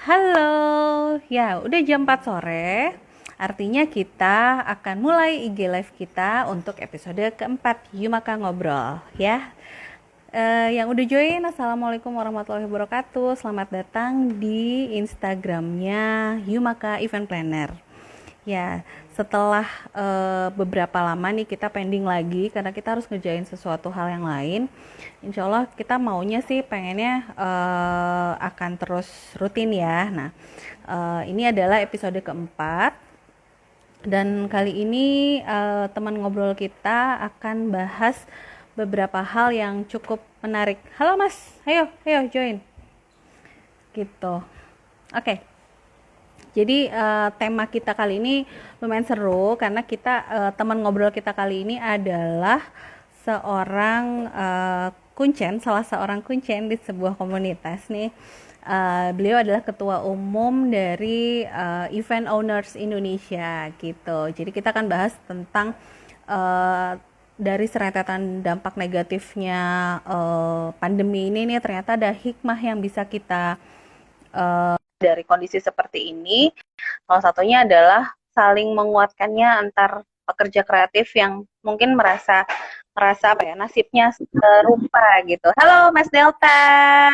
Halo, ya udah jam 4 sore, artinya kita akan mulai IG Live kita untuk episode keempat Yumaka Ngobrol ya. Yang udah join, Assalamualaikum warahmatullahi wabarakatuh. Selamat datang di Instagramnya Yumaka Event Planner. Ya, setelah beberapa lama nih kita pending lagi karena kita harus ngerjain sesuatu hal yang lain. Insya Allah kita maunya sih pengennya akan terus rutin ya. Nah, ini adalah episode keempat dan kali ini teman ngobrol kita akan bahas beberapa hal yang cukup menarik. Halo Mas, ayo join. Gitu. Oke. Jadi tema kita kali ini lumayan seru karena teman ngobrol kita kali ini adalah seorang kuncen, salah seorang kuncen di sebuah komunitas nih. Beliau adalah ketua umum dari Event Owners Indonesia gitu. Jadi kita akan bahas tentang dari serentetan dampak negatifnya pandemi ini nih, ternyata ada hikmah yang bisa kita dari kondisi seperti ini. Salah satunya adalah saling menguatkannya antar pekerja kreatif yang mungkin merasa apa ya, nasibnya serupa gitu. Halo Mas Delta.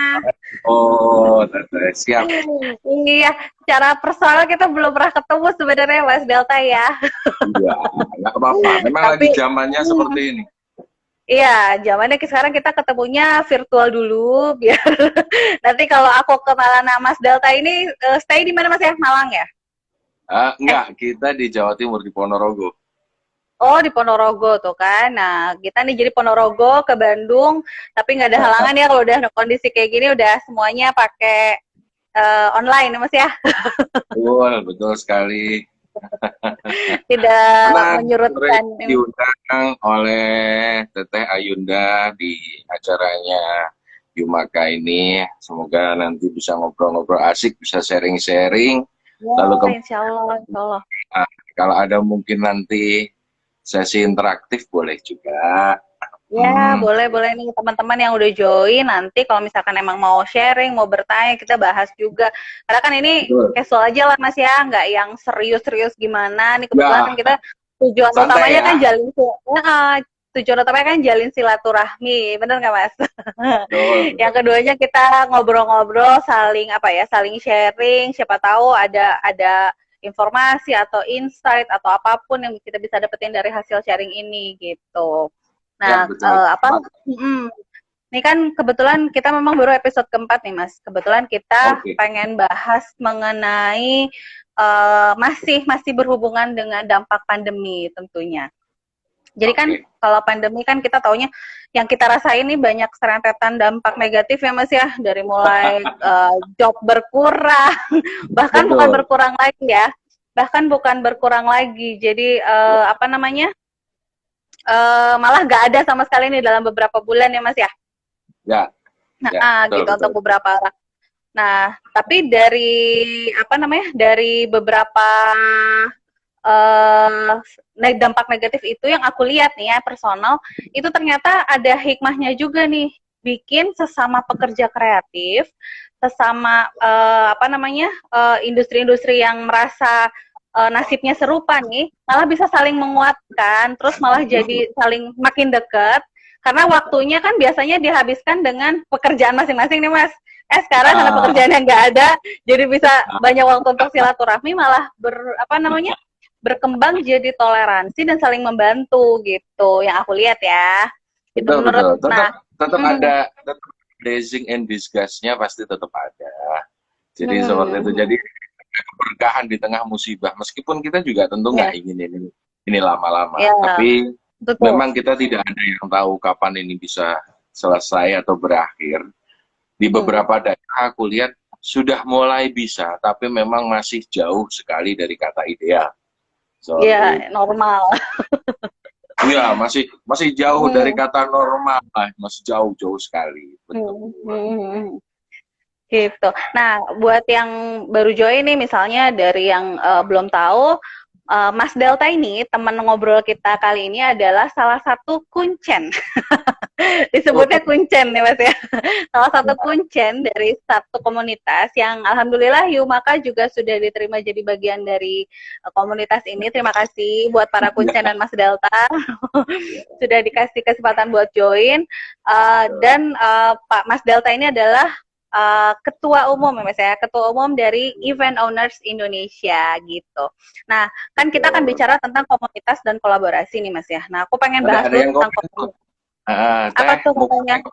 Oh, siap. Iya, secara personal kita belum pernah ketemu sebenarnya Mas Delta ya. Iya, nggak apa-apa. Memang lagi Tapi zamannya seperti ini. iya, zamannya sekarang kita ketemunya virtual dulu biar nanti kalau aku kenalan sama Mas Delta ini stay di mana Mas ya? Malang ya? Enggak, kita di Jawa Timur, di Ponorogo. Oh, di Ponorogo tuh kan. Nah, kita nih jadi Ponorogo ke Bandung, tapi nggak ada halangan ya kalau udah kondisi kayak gini udah semuanya pakai online ya Mas ya. Betul, betul sekali. Tidak Senang sore menyurutkan. diundang oleh Teteh Ayunda di acaranya Yumaka ini. Semoga nanti bisa ngobrol-ngobrol asik, bisa sharing-sharing. Lalu Ya, insya Allah, insya Allah. kalau ada mungkin nanti sesi interaktif boleh juga. Ya, Hmm, boleh nih teman-teman yang udah join nanti kalau misalkan emang mau sharing, mau bertanya, kita bahas juga. Karena kan ini betul. casual aja lah Mas ya, nggak yang serius-serius gimana. Nih kebetulan kan Ya, kita tujuan santai utamanya kan ya. tujuan utamanya kan jalin silaturahmi, bener nggak Mas? Betul, betul. Yang keduanya kita ngobrol-ngobrol, saling apa ya, saling sharing. Siapa tahu ada informasi atau insight atau apapun yang kita bisa dapetin dari hasil sharing ini gitu. Ya, Nah, betul. ini kan kebetulan kita memang baru episode keempat nih, Mas. Kebetulan kita Oke, pengen bahas mengenai masih berhubungan dengan dampak pandemi tentunya. Jadi kan oke. kalau pandemi kan kita taunya yang kita rasain nih banyak serentetan dampak negatif ya Mas ya, dari mulai job berkurang, bahkan bukan Betul. berkurang lagi ya, bahkan bukan berkurang lagi. Jadi apa namanya? Malah nggak ada sama sekali nih dalam beberapa bulan ya Mas ya. Ya, Nah, ya, betul, gitu betul. untuk beberapa orang. Nah, tapi dari apa namanya? Dari beberapa dampak negatif itu yang aku lihat nih ya personal, itu ternyata ada hikmahnya juga nih. Bikin sesama pekerja kreatif, sesama apa namanya? Industri-industri yang merasa nasibnya serupa nih, malah bisa saling menguatkan, terus malah jadi saling makin dekat karena waktunya kan biasanya dihabiskan dengan pekerjaan masing-masing nih Mas. Sekarang karena Ah, pekerjaan yang nggak ada, jadi bisa banyak waktu untuk silaturahmi, malah apa namanya, berkembang jadi toleransi dan saling membantu gitu. Yang aku lihat ya, itu betul, menurut. betul. Nah, Tetap, tetap mm, ada, tetap blessing and disgust-nya pasti tetap ada. Jadi seperti itu. mm, Jadi keberkahan di tengah musibah. Meskipun kita juga tentu nggak ya, ingin ini lama-lama. ya, Tapi betul. memang kita tidak ada yang tahu kapan ini bisa selesai atau berakhir. Di Mm, beberapa daerah aku lihat sudah mulai bisa, tapi memang masih jauh sekali dari kata ideal. Seperti ya, normal. iya, masih masih jauh dari Mm, kata normal, masih jauh-jauh sekali. Betul. mm, mm. Gitu. Nah, buat yang baru join nih, misalnya dari yang belum tahu, Mas Delta ini, teman ngobrol kita kali ini adalah salah satu kuncen. Disebutnya kuncen ya Mas ya. Salah satu kuncen dari satu komunitas yang alhamdulillah Yumaka juga sudah diterima jadi bagian dari komunitas ini. Terima kasih buat para kuncen dan Mas Delta sudah dikasih kesempatan buat join. Dan Pak Mas Delta ini adalah ketua umum ya Mas ya, ketua umum dari Event Owners Indonesia gitu. Nah, kan kita akan bicara tentang komunitas dan kolaborasi nih Mas ya. Nah, aku pengen bahas dulu tentang komunitas. Apa tuh katanya?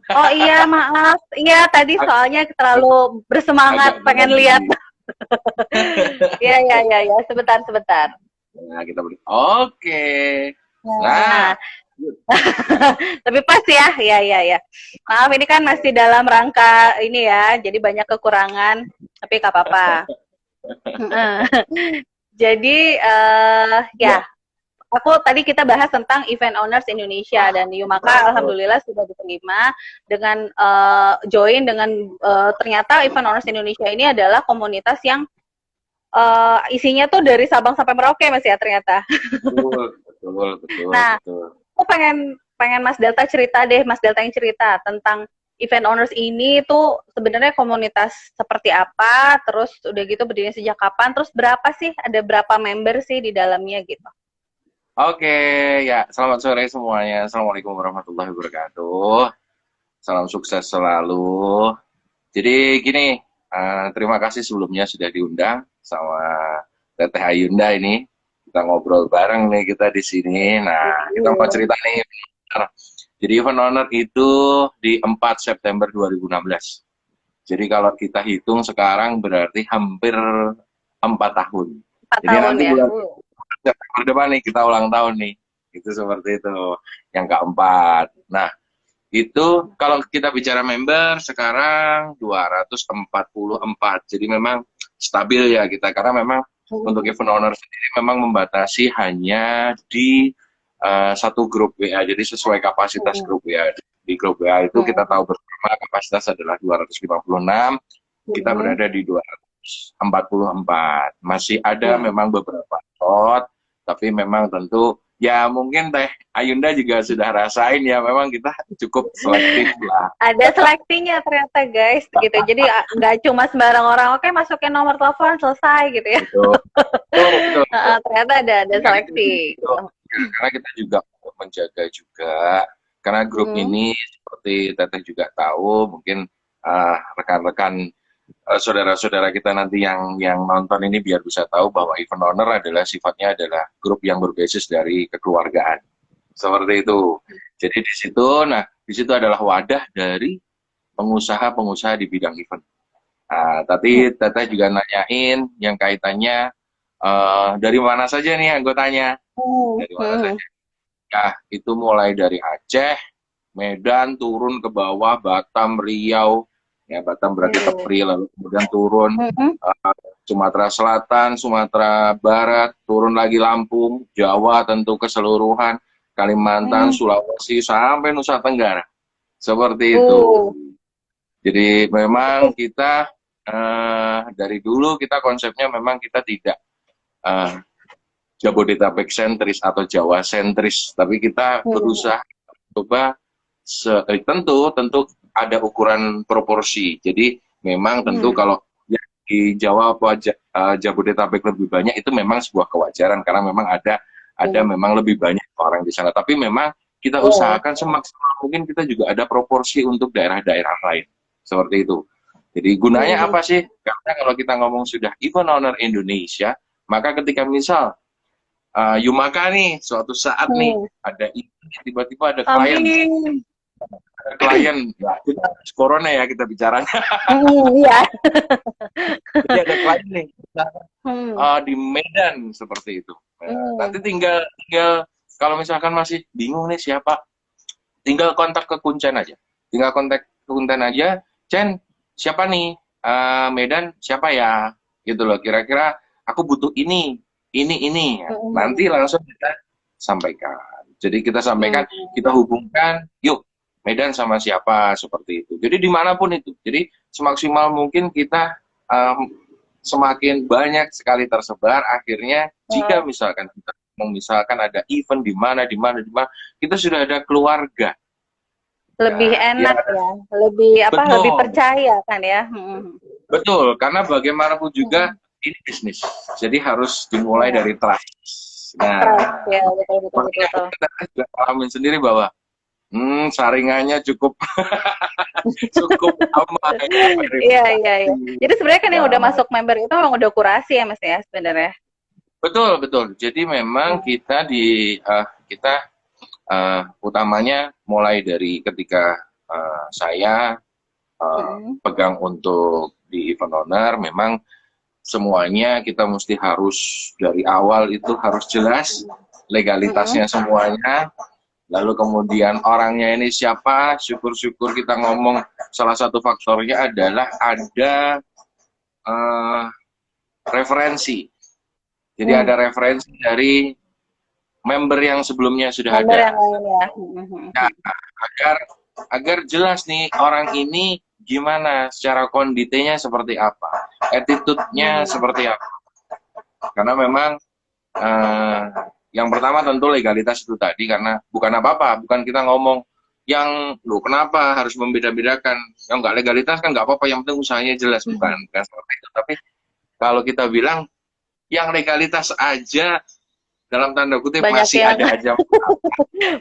Oh iya, maaf. Iya, tadi soalnya terlalu bersemangat pengen lihat. Iya, iya, iya, ya. Sebentar, sebentar. Nah, kita beri. Oke. Nah, tapi pas ya, ya, ya, ya. Maaf, ini kan masih dalam rangka ini ya, jadi banyak kekurangan, tapi nggak apa-apa. Jadi ya, aku tadi kita bahas tentang Event Owners Indonesia dan Yumaka alhamdulillah sudah diterima dengan join dengan ternyata Event Owners Indonesia ini adalah komunitas yang isinya tuh dari Sabang sampai Merauke Mas ya ternyata. Betul. Nah, aku pengen Mas Delta cerita deh, Mas Delta yang cerita tentang Event Owners ini tuh sebenarnya komunitas seperti apa, terus udah gitu berdiri sejak kapan, terus berapa sih, ada berapa member sih di dalamnya gitu. Oke, ya selamat sore semuanya. Assalamualaikum warahmatullahi wabarakatuh. Salam sukses selalu. Jadi gini, terima kasih sebelumnya sudah diundang sama Teteh Ayunda ini. Kita ngobrol bareng nih kita di sini. Nah, kita mau cerita nih. Jadi Event Owner itu di 4 September 2016. Jadi kalau kita hitung sekarang berarti hampir 4 tahun. 4 Jadi tahun nanti ya. bulan September depan nih kita ulang tahun nih. Itu seperti itu. Yang keempat. Nah, itu kalau kita bicara member sekarang 244. Jadi memang stabil ya kita karena memang untuk event owner sendiri memang membatasi hanya di satu grup WA. Jadi sesuai kapasitas grup WA. Di grup WA itu kita tahu bersama kapasitas adalah 256. Kita berada di 244. Masih ada memang beberapa slot, tapi memang tentu ya mungkin Teh Ayunda juga sudah rasain ya memang kita cukup selektif lah. Ada seleksinya ternyata guys gitu. Jadi nggak cuma sembarang orang oke masukin nomor telepon selesai gitu ya. Betul. Ternyata ada seleksi. Karena kita juga menjaga juga karena grup ini seperti Teteh juga tahu mungkin rekan-rekan saudara-saudara kita nanti yang nonton ini biar bisa tahu bahwa event owner adalah sifatnya adalah grup yang berbasis dari kekeluargaan. Seperti itu. Jadi di situ adalah wadah dari pengusaha-pengusaha di bidang event. Tadi Teteh juga nanyain yang kaitannya dari mana saja nih anggotanya? Dari mana saja? Ya, itu mulai dari Aceh, Medan, turun ke bawah, Batam, Riau, ya Batam berarti Kepri, lalu kemudian turun Sumatera Selatan, Sumatera Barat, turun lagi Lampung, Jawa tentu keseluruhan, Kalimantan, Sulawesi, sampai Nusa Tenggara. Seperti itu. Jadi memang kita dari dulu kita konsepnya memang kita tidak Jabodetabek sentris atau Jawa sentris, tapi kita berusaha coba tentu ada ukuran proporsi. Jadi memang tentu kalau di Jawa atau Jabodetabek lebih banyak itu memang sebuah kewajaran karena memang ada memang lebih banyak orang di sana. Tapi memang kita usahakan semaksimal mungkin kita juga ada proporsi untuk daerah-daerah lain. Seperti itu. Jadi gunanya apa sih? Karena kalau kita ngomong sudah Event Owner Indonesia, maka ketika misal Yumaka nih suatu saat nih ada tiba-tiba ada klien ya kita corona ya kita bicaranya Iya. jadi ada klien nih di Medan seperti itu. Nanti tinggal kalau misalkan masih bingung nih siapa, tinggal kontak ke Kuncen aja, Cen siapa nih Medan siapa ya gitu loh, kira-kira aku butuh ini. Nanti langsung kita sampaikan. Jadi kita sampaikan, kita hubungkan, yuk Medan sama siapa seperti itu. Jadi dimanapun itu. Jadi semaksimal mungkin kita semakin banyak sekali tersebar, akhirnya jika misalkan ada event di mana, kita sudah ada keluarga. Lebih Nah, enak ya, lebih apa? Lebih betul, percaya kan ya. betul, karena bagaimanapun juga ini bisnis, jadi harus dimulai Ya, dari trust. trust Nah, ya, betul betul betul makanya betul. kita juga alamin sendiri bahwa saringannya cukup cukup aman ya, Iya iya iya. verifikasi. Jadi sebenarnya kan yang udah Nah, masuk member itu memang udah kurasi ya Mas ya sebenarnya. betul betul. Jadi memang Hmm. kita utamanya mulai dari ketika saya Mm-mm. pegang untuk di event owner, memang semuanya kita mesti harus dari awal itu harus jelas Mm-mm. legalitasnya semuanya. Lalu kemudian orangnya ini siapa? Syukur-syukur kita ngomong salah satu faktornya adalah ada eh, referensi. Jadi Hmm. ada referensi dari member yang sebelumnya sudah Member ada. yang lain ya. Mm-mm. Nah, agar agar jelas nih orang ini gimana secara konditenya seperti apa, attitude-nya Hmm. seperti apa. Karena memang eh, yang pertama tentu legalitas itu tadi, karena bukan apa-apa, bukan kita ngomong yang lu kenapa harus membeda-bedakan, yang nggak legalitas kan nggak apa-apa, yang penting usahanya jelas, bukan seperti itu. Tapi kalau kita bilang yang legalitas aja dalam tanda kutip Banyak masih yang ada aja,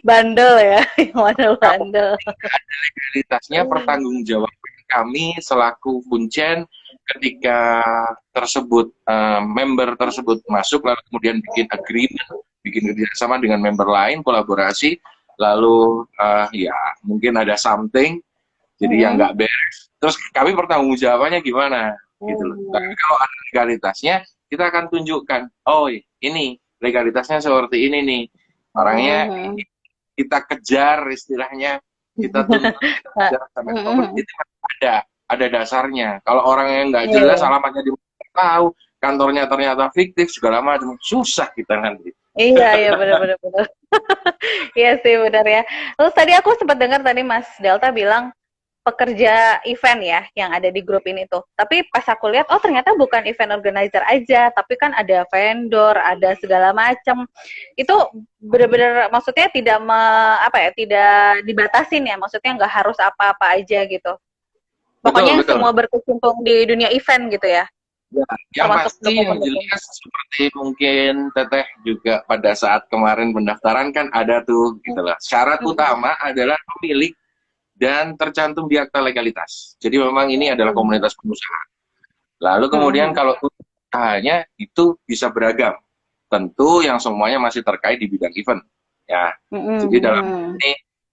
bandel ya, yang bandel-bandel. legalitasnya pertanggungjawaban kami selaku kuncen ketika member tersebut masuk lalu kemudian bikin agreement, bikin kerjasama dengan member lain, kolaborasi, lalu ya mungkin ada something jadi yang Mm-mm. nggak beres, terus kami pertanggungjawabannya gimana gitu loh. Tapi Hmm. kalau ada legalitasnya kita akan tunjukkan, oh ini legalitasnya seperti ini nih, orangnya Hmm. kita kejar istilahnya, kita tuntut, kita Nah, kejar sampai mm-mm. itu ada dasarnya. Kalau orang yang nggak Iya, jelas iya. alamatnya di mana tahu, kantornya ternyata fiktif segala macam, susah kita nanti. Iya, iya benar benar benar. Iya sih benar ya. Terus tadi aku sempat dengar tadi Mas Delta bilang pekerja event ya yang ada di grup ini tuh. Tapi pas aku lihat, oh ternyata bukan event organizer aja, tapi kan ada vendor, ada segala macam. Itu benar-benar maksudnya tidak apa ya, tidak dibatasin ya. Maksudnya nggak harus apa-apa aja gitu. Betul, Pokoknya betul. semua berkecimpung di dunia event gitu ya. Ya, yang Termasuk pasti yang pendukung-pendukung. jelas seperti mungkin Teteh juga pada saat kemarin pendaftaran kan ada tuh gitu loh. Syarat Mm-mm. utama adalah pemilik dan tercantum di akta legalitas. Jadi memang ini adalah komunitas pengusaha. Lalu kemudian Mm-mm. kalau usahanya itu bisa beragam. Tentu yang semuanya masih terkait di bidang event. Ya. Jadi dalam Mm-mm. ini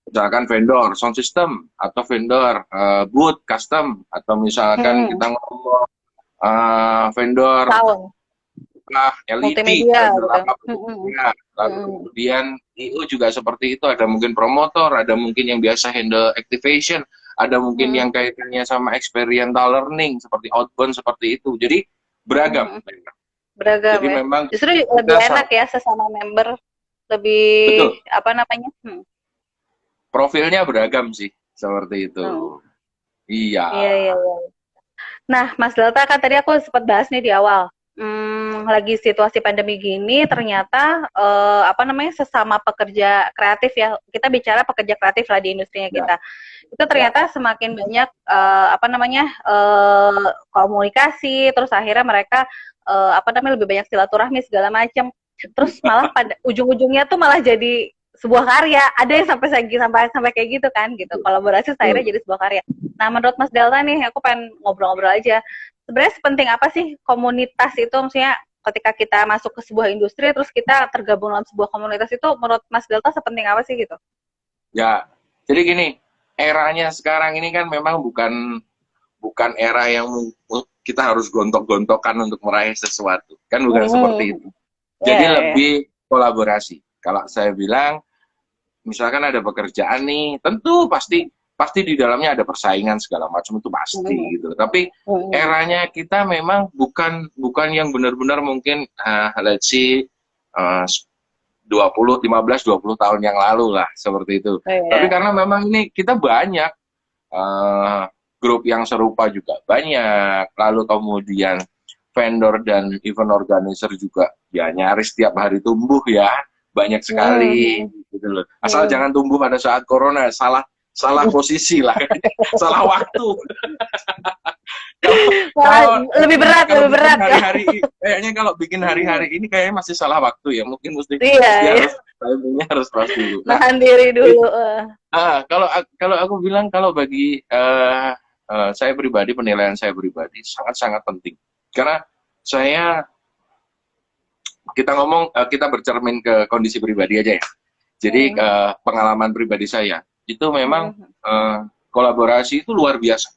misalkan vendor sound system atau vendor booth custom atau misalkan Mm-mm. kita ngomong vendor Tahun LED multimedia vendor gitu. apapun Mm-mm. ya. Lalu Mm-mm. kemudian IO juga seperti itu, ada mungkin promotor, ada mungkin yang biasa handle activation, ada mungkin yang Mm-mm. kaitannya sama experiential learning seperti outbound seperti itu. Jadi beragam. Mm-mm. Beragam Jadi ya. memang Justru lebih kita enak ya sesama member, lebih betul, apa namanya? profilnya beragam sih seperti itu. Hmm. Iya. Iya, iya, iya. Nah, Mas Delta kan tadi aku sempat bahas nih di awal. Lagi situasi pandemi gini, ternyata apa namanya sesama pekerja kreatif ya. Kita bicara pekerja kreatif lah di industrinya Ya, kita. Itu ya. ternyata semakin banyak apa namanya komunikasi, terus akhirnya mereka apa namanya lebih banyak silaturahmi segala macam. Terus malah pada ujung-ujungnya tuh malah jadi sebuah karya. Ada yang sampai kayak gitu kan, gitu. Kolaborasi akhirnya Betul. jadi sebuah karya. Nah, menurut Mas Delta nih, aku pengen ngobrol-ngobrol aja. Sebenarnya sepenting apa sih komunitas itu? Maksudnya ketika kita masuk ke sebuah industri, terus kita tergabung dalam sebuah komunitas itu, menurut Mas Delta sepenting apa sih gitu? Ya. Jadi gini, eranya sekarang ini kan memang bukan bukan era yang kita harus gontok-gontokan untuk meraih sesuatu. Kan bukan seperti Hmm, itu. ya, Jadi ya, ya. lebih kolaborasi. Kalau saya bilang, misalkan ada pekerjaan nih, tentu pasti pasti di dalamnya ada persaingan segala macam, itu pasti Hmm, gitu. Tapi hmm, eranya kita memang bukan bukan yang benar-benar mungkin let's see uh, 20, 15, 20 tahun yang lalu lah seperti itu. oh, Tapi ya. karena memang ini kita banyak uh, grup yang serupa juga banyak. Lalu kemudian vendor dan event organizer juga ya nyaris tiap hari tumbuh ya, banyak sekali gitu loh. Asal jangan tumbuh pada saat corona, salah salah posisi lah, salah waktu. Kalau kalau Lebih berat, kalau lebih bikin berat ya. hari-hari kayaknya kalau bikin hari-hari ini kayaknya masih salah waktu ya. Mungkin mesti Iya, mesti iya. harus timingnya harus pas dulu. Nah, Nahan diri dulu. kalau kalau aku bilang kalau bagi saya pribadi, penilaian saya pribadi sangat-sangat penting. Karena saya kita ngomong kita bercermin ke kondisi pribadi aja ya. Jadi pengalaman pribadi saya itu memang kolaborasi itu luar biasa.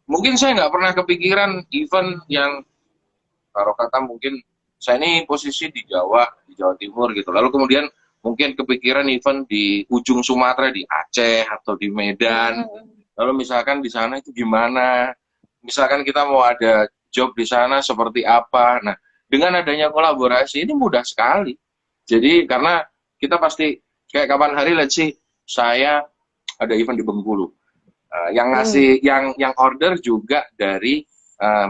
Mungkin saya nggak pernah kepikiran event yang taruh kata mungkin saya ini posisi di Jawa Timur gitu. Lalu kemudian mungkin kepikiran event di ujung Sumatera, di Aceh atau di Medan. Lalu misalkan di sana itu gimana? Misalkan kita mau ada job di sana seperti apa? Nah, dengan adanya kolaborasi ini mudah sekali. Jadi karena kita pasti kayak kapan hari let's see saya ada event di Bengkulu. Yang ngasih yang order juga dari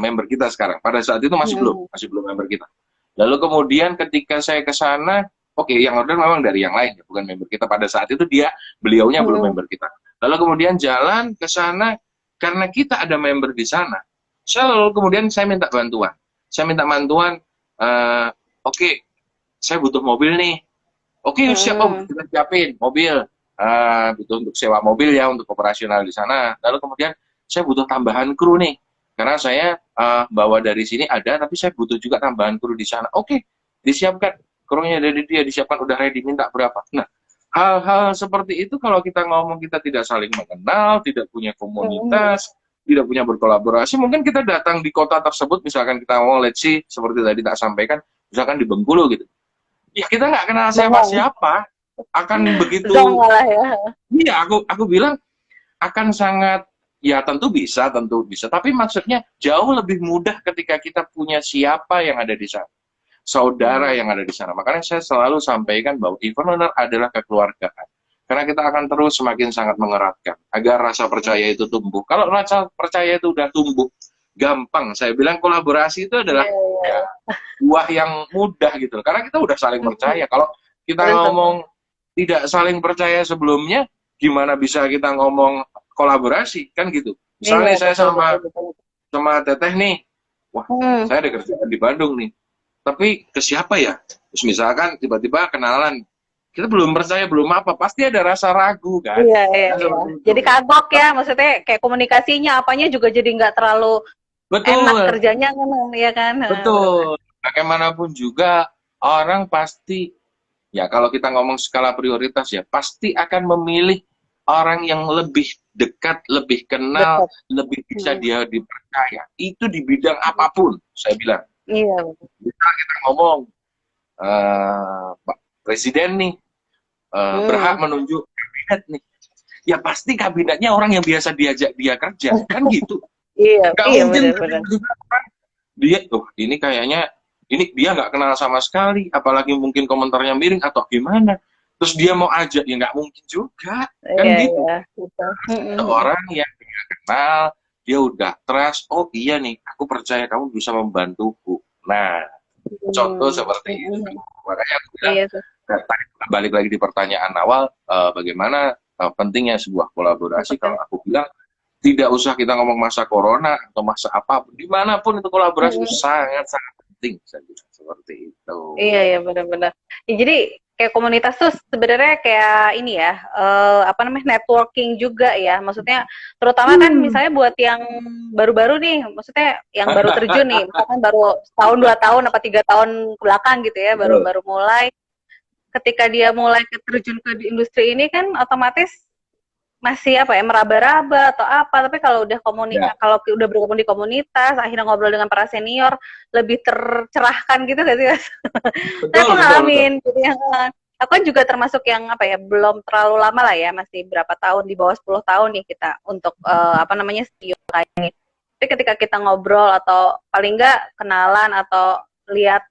member kita sekarang. Pada saat itu masih belum member kita. Lalu kemudian ketika saya ke sana, oke, yang order memang dari yang lain ya, bukan member kita. Pada saat itu beliaunya belum member kita. Lalu kemudian jalan ke sana karena kita ada member di sana. Lalu kemudian saya minta bantuan. Saya minta bantuan, oke, saya butuh mobil nih. Oke, siap Om, kita siapin mobil. Butuh untuk sewa mobil ya, untuk operasional di sana. Lalu kemudian saya butuh tambahan kru nih. Karena saya bawa dari sini ada, tapi saya butuh juga tambahan kru di sana. Oke, disiapkan. Krunya dari dia disiapkan, udah ready, minta berapa. Nah, hal-hal seperti itu kalau kita ngomong kita tidak saling mengenal, tidak punya komunitas, tidak punya berkolaborasi, mungkin kita datang di kota tersebut, misalkan kita mau let's see, seperti tadi tak sampaikan, misalkan di Bengkulu gitu. Ya kita nggak kenal siapa-siapa, akan begitu. Malah ya. Iya, aku bilang akan sangat ya tentu bisa, tapi maksudnya jauh lebih mudah ketika kita punya siapa yang ada di sana, saudara yang ada di sana. Makanya saya selalu sampaikan bahwa event owner adalah kekeluargaan. Karena kita akan terus semakin sangat mengeratkan agar rasa percaya itu tumbuh. Kalau rasa percaya itu udah tumbuh, gampang. Saya bilang kolaborasi itu adalah ya, buah yang mudah gitu. Karena kita udah saling percaya. Kalau kita ngomong tidak saling percaya sebelumnya, gimana bisa kita ngomong kolaborasi kan gitu. Misalnya saya sama Teteh nih, wah saya ada kerjaan di Bandung nih, tapi ke siapa ya? Terus misalkan tiba-tiba kenalan, kita belum percaya, belum apa, pasti ada rasa ragu kan. Iya. Jadi kagok ya, maksudnya kayak komunikasinya apanya juga jadi nggak terlalu enak kerjanya kan, ya kan. Betul. Bagaimanapun juga orang pasti ya kalau kita ngomong skala prioritas ya pasti akan memilih orang yang lebih dekat, lebih kenal, lebih bisa dia dipercaya. Itu di bidang apapun, saya bilang. Iya. Bisa kita ngomong Pak Presiden nih berhak menunjuk kabinet nih. Ya pasti kabinetnya orang yang biasa diajak dia kerja, kan gitu. Iya, Gak iya mungkin benar. dia, ini kayaknya ini dia nggak kenal sama sekali, apalagi mungkin komentarnya miring atau gimana. Terus dia mau ajak, ya nggak mungkin juga, kan gitu. Ada orang yang dia kenal, dia udah trust, oh iya nih, aku percaya kamu bisa membantuku. Nah, contoh seperti itu. Makanya aku bilang, balik lagi di pertanyaan awal, bagaimana pentingnya sebuah kolaborasi. Kalau aku bilang, tidak usah kita ngomong masa corona atau masa apapun, dimanapun itu kolaborasi itu sangat-sangat penting, saya bilang seperti itu. Iya benar-benar. Ya, jadi kayak komunitas tuh sebenarnya kayak ini ya, networking juga ya. Maksudnya terutama kan misalnya buat yang baru-baru nih, maksudnya yang baru terjun nih, misalkan baru setahun 2 tahun apa 3 tahun ke belakang gitu ya, baru mulai. Ketika dia mulai terjun ke industri ini kan otomatis masih meraba-raba atau apa, tapi kalau udah kalau udah bergabung di komunitas, akhirnya ngobrol dengan para senior, lebih tercerahkan gitu gak sih Mas? Saya ngalamin, jadi aku kan juga termasuk yang belum terlalu lama lah ya, masih berapa tahun, di bawah 10 tahun nih kita untuk studio kayak ini. Tapi ketika kita ngobrol atau paling enggak kenalan atau lihat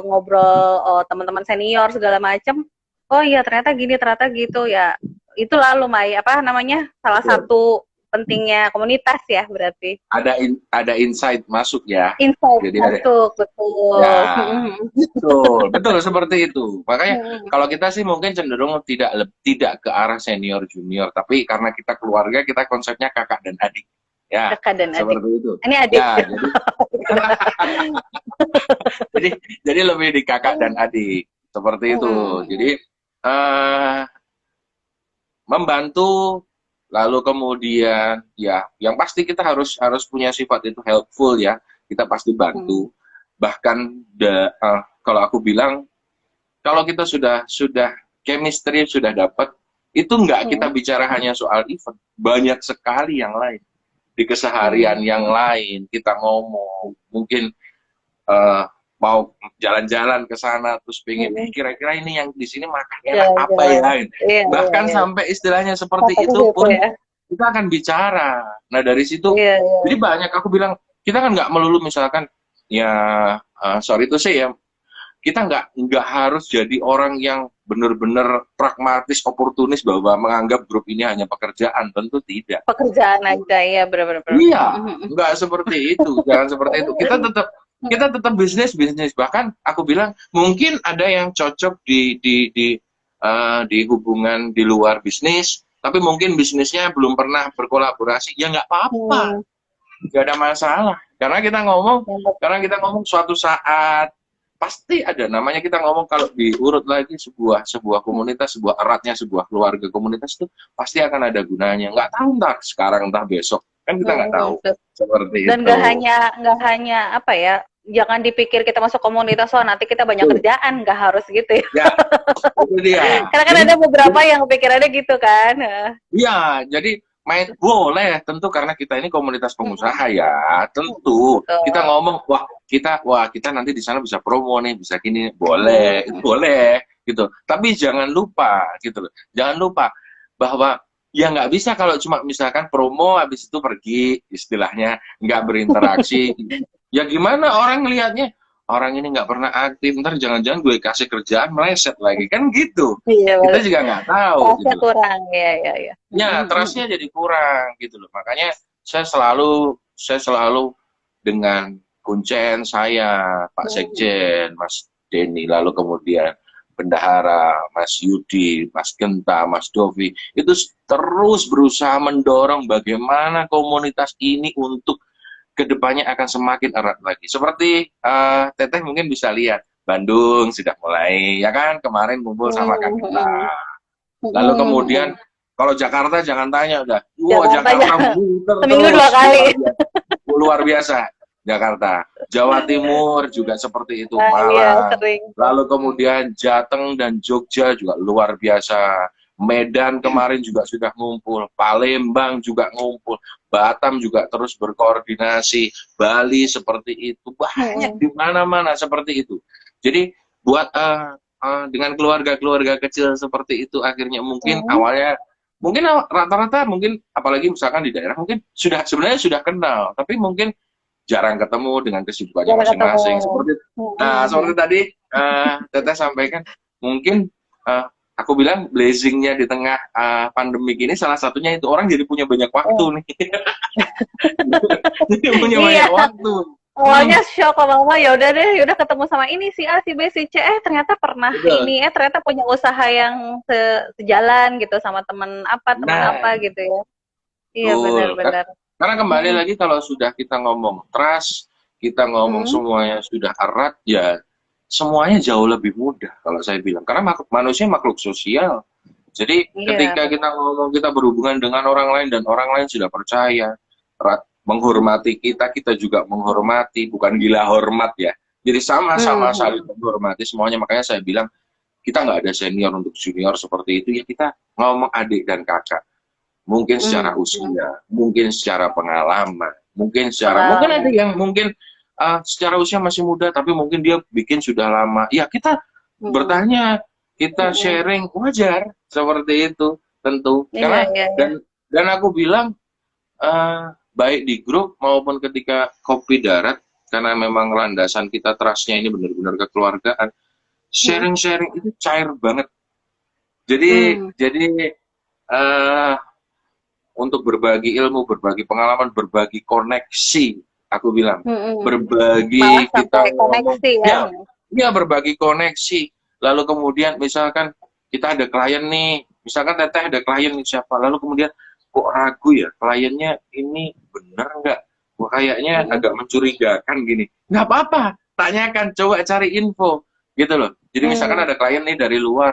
ngobrol teman-teman senior segala macam, oh iya ternyata gini, ternyata gitu ya. Itu lalu salah satu pentingnya komunitas ya berarti. Ada insight masuk ya. Insight Jadi ada masuk, betul. ya betul betul seperti itu. Makanya kalau kita sih mungkin cenderung tidak ke arah senior junior, tapi karena kita keluarga kita konsepnya kakak dan adik. Ya, Kakak dan adik. seperti itu. Ini adik. Ya, jadi jadi lebih di kakak dan adik seperti itu. Jadi eh membantu, lalu kemudian ya yang pasti kita harus punya sifat itu helpful ya, kita pasti bantu. Bahkan kalau aku bilang kalau kita sudah chemistry sudah dapat, itu nggak kita bicara hanya soal event, banyak sekali yang lain di keseharian yang lain. Kita ngomong mungkin mau jalan-jalan ke sana terus pengen kira-kira ini yang di sini makannya apa ya, bahkan sampai istilahnya seperti itu pun kita akan bicara. Nah dari situ jadi banyak, aku bilang kita kan nggak melulu misalkan ya sorry itu sih ya, kita nggak harus jadi orang yang benar-benar pragmatis oportunis bahwa menganggap grup ini hanya pekerjaan, tentu tidak. Pekerjaan aja ya, benar-benar. Iya, nggak seperti itu, jangan seperti itu. Kita tetap bisnis. Bahkan aku bilang mungkin ada yang cocok di hubungan di luar bisnis, tapi mungkin bisnisnya belum pernah berkolaborasi, ya nggak apa-apa, nggak ada masalah. Karena kita ngomong suatu saat pasti ada namanya, kita ngomong kalau diurut lagi sebuah komunitas, sebuah eratnya sebuah keluarga komunitas itu pasti akan ada gunanya. Nggak tahu entah sekarang entah besok, kan kita nggak tahu. Seperti dan itu. Dan nggak hanya apa ya, jangan dipikir kita masuk komunitas nanti kita banyak kerjaan, nggak harus gitu ya. Ya, itu dia. Karena kan ada beberapa yang pikirannya gitu kan. Iya, jadi main boleh tentu karena kita ini komunitas pengusaha ya, tentu kita ngomong wah kita nanti di sana bisa promo nih, bisa gini, boleh gitu. Tapi jangan lupa gitu loh, jangan lupa bahwa ya nggak bisa kalau cuma misalkan promo habis itu pergi, istilahnya nggak berinteraksi. Ya gimana orang ngelihatnya, orang ini nggak pernah aktif, ntar jangan-jangan gue kasih kerjaan meleset lagi, kan gitu. Iya, kita juga nggak tahu. Trustnya gitu kurang, ya. Ya, trustnya jadi kurang gitu loh. Makanya saya selalu dengan kuncen saya, Pak Sekjen, Mas Denny, lalu kemudian Bendahara, Mas Yudi, Mas Genta, Mas Dovi, itu terus berusaha mendorong bagaimana komunitas ini untuk kedepannya akan semakin erat lagi. Seperti Teteh mungkin bisa lihat, Bandung sudah mulai, ya kan, kemarin kumpul sama Kang Genta. Lalu kemudian, kalau Jakarta jangan tanya udah, Jakarta muter seminggu 2 kali. Luar biasa, Jakarta. Jawa Timur juga seperti itu, Malang. Iya, lalu kemudian Jateng dan Jogja juga luar biasa. Medan kemarin juga sudah ngumpul, Palembang juga ngumpul, Batam juga terus berkoordinasi, Bali seperti itu, banyak di mana-mana seperti itu. Jadi buat dengan keluarga-keluarga kecil seperti itu akhirnya mungkin awalnya mungkin rata-rata mungkin apalagi misalkan di daerah mungkin sebenarnya sudah kenal, tapi mungkin jarang ketemu dengan kesibukannya masing-masing seperti seperti tadi Teteh sampaikan, mungkin aku bilang blessing-nya di tengah pandemik ini salah satunya itu orang jadi punya banyak waktu nih. Jadi punya banyak waktu. Awalnya shock lama-lama, ya udah ketemu sama ini si A, si B, si C, ternyata pernah ini, ternyata punya usaha yang sejalan gitu sama teman apa gitu ya. Iya benar-benar. Karena kembali lagi kalau sudah kita ngomong trust, kita ngomong semuanya sudah erat, ya semuanya jauh lebih mudah kalau saya bilang. Karena manusia makhluk sosial. Jadi ketika kita ngomong, kita berhubungan dengan orang lain dan orang lain sudah percaya, menghormati kita juga menghormati, bukan gila hormat ya. Jadi sama-sama saling menghormati semuanya. Makanya saya bilang kita nggak ada senior untuk junior seperti itu, ya kita ngomong adik dan kakak. Mungkin secara usia, mungkin secara pengalaman, mungkin ada yang mungkin secara usia masih muda, tapi mungkin dia bikin sudah lama. Ya kita bertanya, kita sharing, wajar seperti itu tentu. Karena dan aku bilang baik di grup maupun ketika kopi darat, karena memang landasan kita trustnya ini benar-benar kekeluargaan. Sharing-sharing itu cair banget. Jadi untuk berbagi ilmu, berbagi pengalaman, berbagi koneksi. Aku bilang, Malah berbagi kita sampai ngomong, koneksi ya. ya berbagi koneksi. Lalu kemudian misalkan kita ada klien nih, misalkan Teteh ada klien nih siapa, lalu kemudian kok ragu ya kliennya ini bener nggak? Wah kayaknya agak mencurigakan gini. Nggak apa-apa, tanyakan, coba cari info, gitu loh. Jadi misalkan ada klien nih dari luar,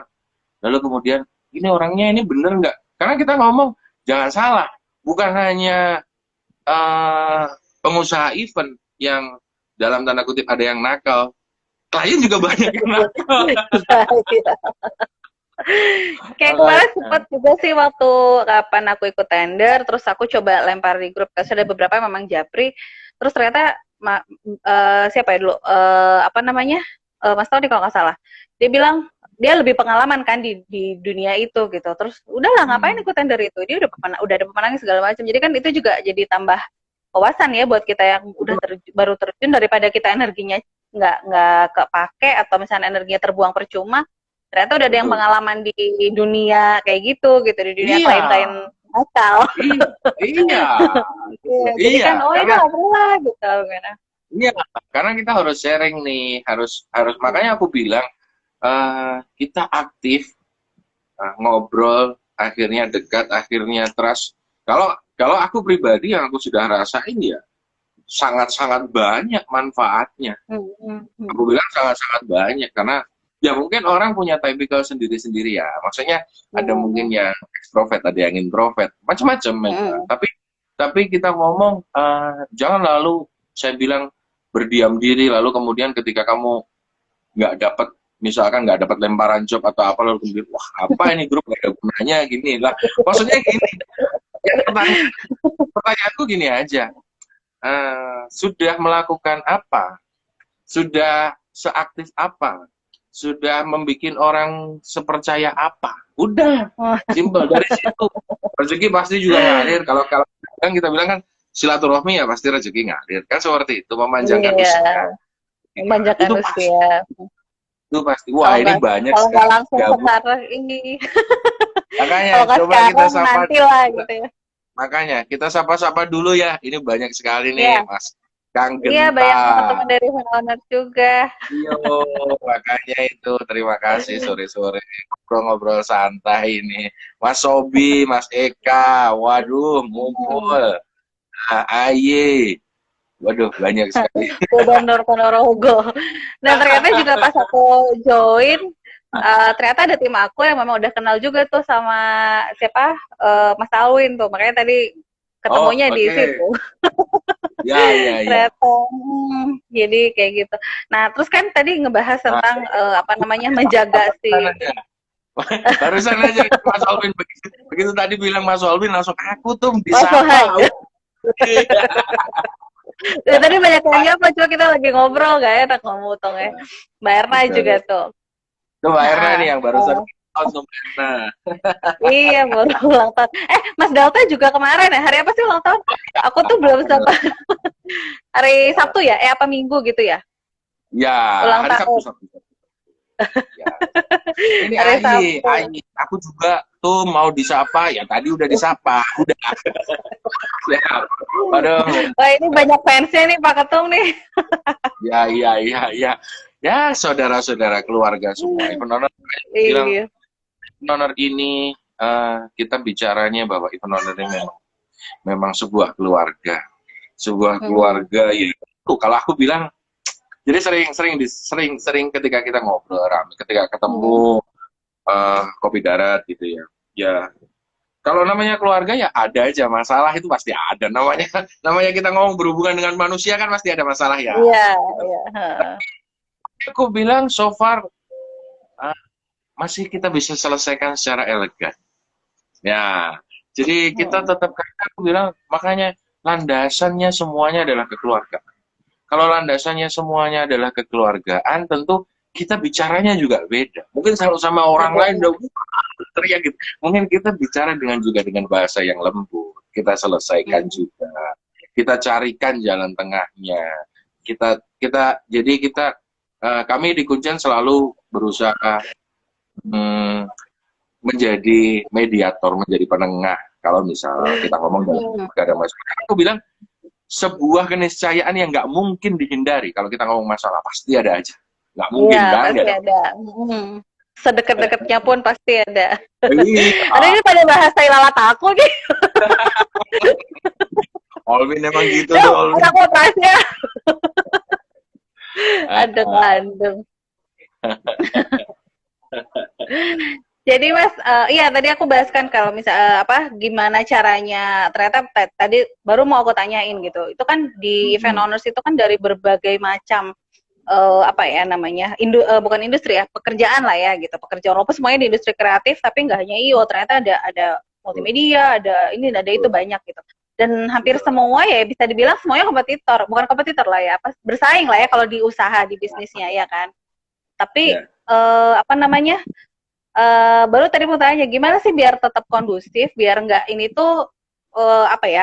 lalu kemudian ini orangnya ini bener nggak? Karena kita ngomong jangan salah, bukan hanya eh, pengusaha event yang dalam tanda kutip ada yang nakal, klien juga banyak yang nakal. Iya. Kayak kemarin sempet juga sih waktu kapan aku ikut tender, terus aku coba lempar di grup, terus ada beberapa yang memang japri, terus ternyata siapa ya dulu, apa namanya, Mas Tony kalau nggak salah, dia bilang dia lebih pengalaman kan di dunia itu gitu, terus udahlah ngapain ikut tender itu, dia udah ada pemenangnya segala macam, jadi kan itu juga jadi tambah wawasan ya buat kita yang udah baru terjun, daripada kita energinya nggak kepake atau misalnya energinya terbuang percuma. Ternyata udah ada yang pengalaman di dunia kayak gitu di dunia Iya, klien-klien nakal. iya, Jadi iya, kan oh ini karena nggak perlu lah gitu kan. iya, karena kita harus sharing nih, harus harus makanya aku bilang kita aktif, ngobrol, akhirnya dekat, akhirnya trust. Kalau kalau aku pribadi yang aku sudah rasain ya sangat-sangat banyak manfaatnya. Aku bilang sangat-sangat banyak karena ya mungkin orang punya tipikal sendiri-sendiri ya. Maksudnya ada mungkin yang ekstrovert, ada yang introvert, macam-macam memang. Tapi kita ngomong jangan lalu saya bilang berdiam diri lalu kemudian ketika kamu nggak dapat misalkan nggak dapat lemparan job atau apa lalu kemudian wah apa ini grup nggak ada gunanya gini lah. Maksudnya gini. Ya, pertanyaanku gini aja. Sudah melakukan apa? Sudah seaktif apa? Sudah membuat orang sepercaya apa? Udah, simpel dari situ. Rezeki pasti juga ngalir. Kalau kan kita bilang kan silaturahmi ya pasti rezeki ngalir. Kan seperti itu memanjangkan usia. Memanjangkan Itu pasti. usia. Itu pasti. Wah ini banyak kalau sekali. nggak langsung sekarang ini. Makanya kalau coba kita sapa. Nanti lah gitu ya. Makanya kita sapa-sapa dulu ya. Ini banyak sekali nih, Mas. Kang Genta. Iya, banyak teman-teman dari Honor juga. Iya, makanya itu. Terima kasih sore-sore ngobrol-ngobrol santai ini. Mas Sobi, Mas Eka, waduh, ngumpul. Aye. Waduh, banyak sekali. Gubernur Ponorogo. Dan ternyata juga pas aku join, ternyata ada tim aku yang memang udah kenal juga tuh sama siapa, Mas Alwin tuh. Makanya tadi ketemunya di situ. Ya. Ternyata, jadi kayak gitu. Nah, terus kan tadi ngebahas tentang apa namanya menjaga si. Barusan aja Mas Alwin begitu tadi bilang Mas Alwin langsung aku tuh disapa. Ya, tadi banyak yang apa, cuma kita lagi ngobrol gak enak ngomong ya. Mbak Erna juga tuh. Tuh Mbak Erna nih yang barusan langsung Erna. Iya, baru ulang tahun. Mas Delta juga kemarin ya, hari apa sih ulang tahun? Aku tuh belum sempat. Hari Sabtu ya? Apa Minggu gitu ya? Ya, ulang hari tahun. Sabtu. Ya. Ini Ayi, aku juga tuh mau disapa, ya tadi udah disapa, udah. Ya, aduh. Wah ini banyak fansnya nih Pak Ketum nih. Ya. Ya, saudara-saudara keluarga semua. Event Honor bilang, Event Honor ini kita bicaranya bahwa Event Honor ini memang sebuah keluarga. Sebuah keluarga ya. Kalau aku bilang jadi sering ketika kita ngobrol, ketika ketemu kopi darat gitu ya. Ya, kalau namanya keluarga ya ada aja masalah itu pasti ada. Namanya kita ngomong berhubungan dengan manusia kan pasti ada masalah ya. Iya. Aku bilang so far masih kita bisa selesaikan secara elegan. Ya, jadi kita tetap aku bilang makanya landasannya semuanya adalah kekeluargaan. Kalau landasannya semuanya adalah kekeluargaan, tentu kita bicaranya juga beda. Mungkin selalu sama orang lain udah teriak gitu. Mungkin kita bicara dengan bahasa yang lembut. Kita selesaikan juga. Kita carikan jalan tengahnya. Kami di Kuncen selalu berusaha menjadi mediator, menjadi penengah Kalau misal kita ngomong dalam keadaan masyarakat, aku bilang sebuah keniscayaan yang nggak mungkin dihindari. Kalau kita ngomong masalah, pasti ada aja. Nggak mungkin Iya, pasti banget. ada. Sedekat-dekatnya pun pasti ada. Iya. Ada ini pada bahasa ilalat aku nih. Olvin emang gitu tuh, Olvin. Aku tasnya. Adem-adem. Jadi Mas, iya tadi aku bahas kan kalau misal gimana caranya, ternyata tadi baru mau aku tanyain gitu. Itu kan di event owners itu kan dari berbagai macam bukan industri ya, pekerjaan lah ya gitu. Pekerjaan walaupun semuanya di industri kreatif, tapi nggak hanya IO, ternyata ada multimedia, ada ini, ada itu banyak gitu. Dan hampir semua ya bisa dibilang semuanya kompetitor, bukan kompetitor lah ya, bersaing lah ya kalau di usaha, di bisnisnya ya kan. Tapi baru tadi mau tanya gimana sih biar tetap kondusif, biar nggak ini tuh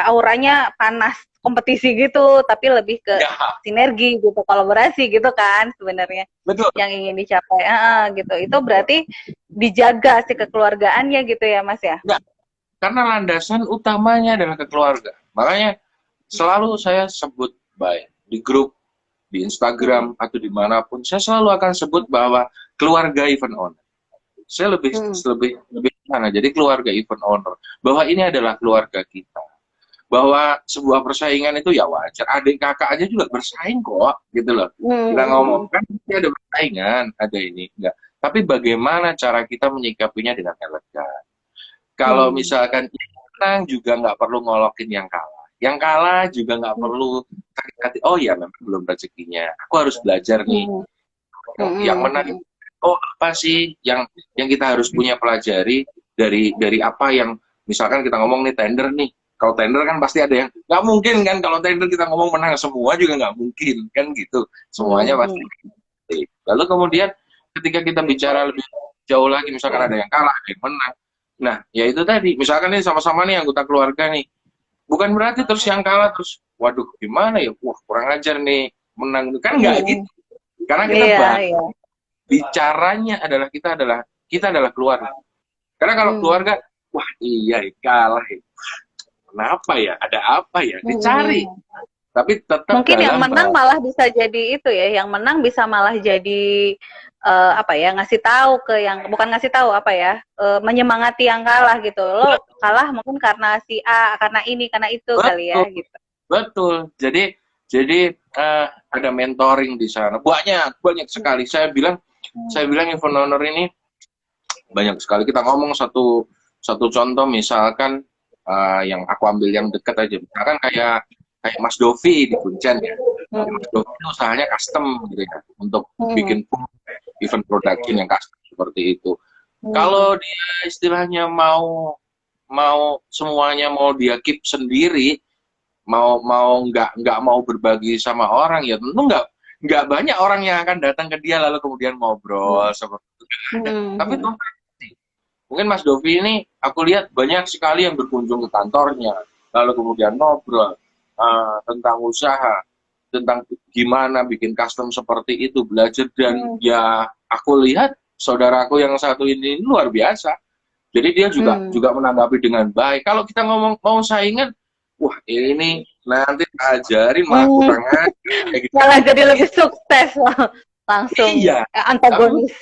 auranya panas kompetisi gitu, tapi lebih ke sinergi gitu, kolaborasi gitu kan sebenarnya. Betul. Yang ingin dicapai gitu. Itu berarti dijaga sih kekeluargaannya gitu ya Mas ya. Enggak. Karena landasan utamanya adalah keluarga. Makanya selalu saya sebut baik di grup, di Instagram atau dimanapun, saya selalu akan sebut bahwa keluarga event owner. Saya lebih mana. Jadi keluarga event owner, bahwa ini adalah keluarga kita. Bahwa sebuah persaingan itu ya wajar. Adik kakak aja juga bersaing kok, gitu loh. Kita ngomong kan ada persaingan, ada ini enggak. Tapi bagaimana cara kita menyikapinya dengan elegan. Kalau misalkan yang menang juga nggak perlu ngolokin yang kalah. Yang kalah juga nggak perlu sakit hati. Oh ya, memang belum rezekinya. Aku harus belajar nih. Yang menang, oh apa sih yang kita harus punya pelajari dari apa yang misalkan kita ngomong nih tender nih. Kalau tender kan pasti ada yang nggak mungkin kan, kalau tender kita ngomong menang semua juga nggak mungkin kan gitu. Semuanya pasti. Lalu kemudian ketika kita bicara lebih jauh lagi, misalkan ada yang kalah, ada yang menang. Nah, ya itu tadi, misalkan nih sama-sama nih anggota keluarga nih, bukan berarti terus yang kalah terus, waduh gimana ya, wah kurang ajar nih, menang kan nggak gitu, karena kita bicaranya adalah kita adalah keluarga. Karena kalau keluarga, wah iya kalah, kenapa ya, ada apa ya, dicari. Tapi tetap mungkin yang menang malah bisa jadi itu ya, yang menang bisa malah jadi ngasih tahu ke yang bukan ngasih tahu menyemangati yang kalah gitu. Lo kalah mungkin karena si A, karena ini, karena itu kali ya gitu. Betul. Jadi ada mentoring di sana. Banyak sekali. Saya bilang event owner ini banyak sekali. Kita ngomong satu contoh misalkan yang aku ambil yang dekat aja. Misalkan kayak Mas Dovi di Kuncen ya. Mas Dovi itu usahanya custom gitu ya, untuk bikin event production yang custom seperti itu. Kalau dia istilahnya mau semuanya mau dia keep sendiri, mau nggak mau berbagi sama orang, ya tentu nggak banyak orang yang akan datang ke dia lalu kemudian ngobrol seperti itu. Tapi mungkin Mas Dovi ini aku lihat banyak sekali yang berkunjung ke kantornya, lalu kemudian ngobrol tentang usaha, tentang gimana bikin custom seperti itu, belajar. Dan ya aku lihat saudaraku yang satu ini luar biasa. Jadi dia juga menanggapi dengan baik. Kalau kita ngomong mau saingan, wah ini nanti ajarin malah kurang aja. Gitu. Malah jadi lebih sukses langsung. Iya. Antagonis.